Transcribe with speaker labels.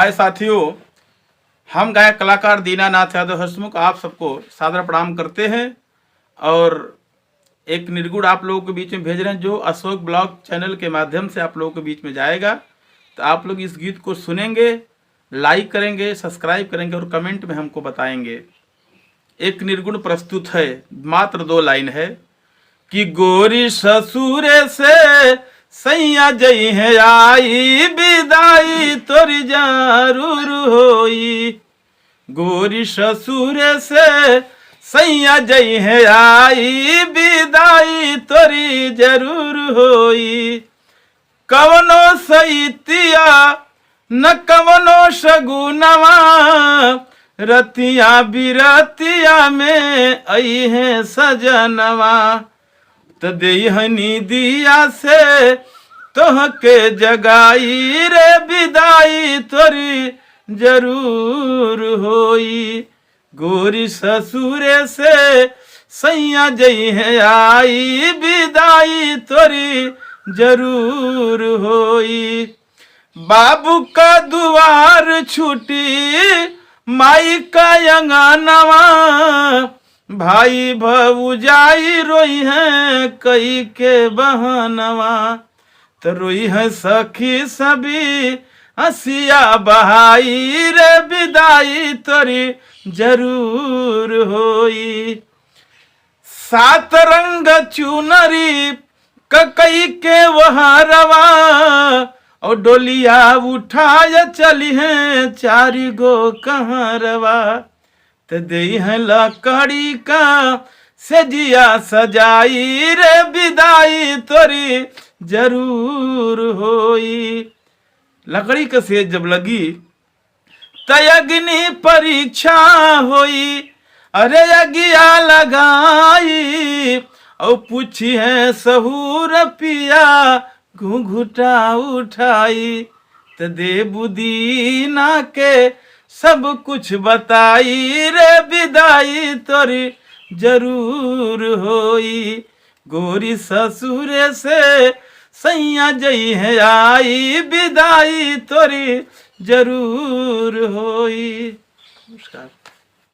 Speaker 1: हाय साथियों, हम गायक कलाकार दीनानाथ यादव हंसमुख आप सबको सादर प्रणाम करते हैं और एक निर्गुण आप लोगों के बीच में भेज रहे हैं जो अशोक ब्लॉग चैनल के माध्यम से आप लोगों के बीच में जाएगा। तो आप लोग इस गीत को सुनेंगे, लाइक करेंगे, सब्सक्राइब करेंगे और कमेंट में हमको बताएंगे। एक निर्गुण प्रस्तुत है, मात्र 2 लाइन है कि गोरी ससुरे से सैया जई है आई विदाई तोरी जरूर होई। गोरी ससुरे से सैया जई है आई विदाई तोरी जरूर होई। कवनो सैतिया न कवनो शगुनवा रतिया बिरतिया में आई है सजनवा। त देहनी दिया से तोहके जगाई रे विदाई तोरी जरूर होई। गोरी ससुरे से सैया जई है आई विदाई तोरी जरूर होई। बाबू का दुआर छूटी माई का अंगनवा भाई भौजाई रोई है कई के बहनवा। तो रोई है सखी सभी हसिया बहाई रे विदाई तोरी जरूर होई। 7 रंग चुनरी कई के वहरवा और डोलिया उठाया चली है 4 गो कहरवा। तो दई है लकड़ी का सजिया सजाई रे विदाई तोरी जरूर होई। लकड़ी का सेज जब लगी तयग्नि परीक्षा होई। अरे अगिया लगाई और पूछी है सहूर पिया घूंघुटा उठाई। तो देबू दीना के सब कुछ बताई रे विदाई तोरी जरूर होई। गोरी ससुरे से सैया जई है आई विदाई तोरी जरूर होई। नमस्कार।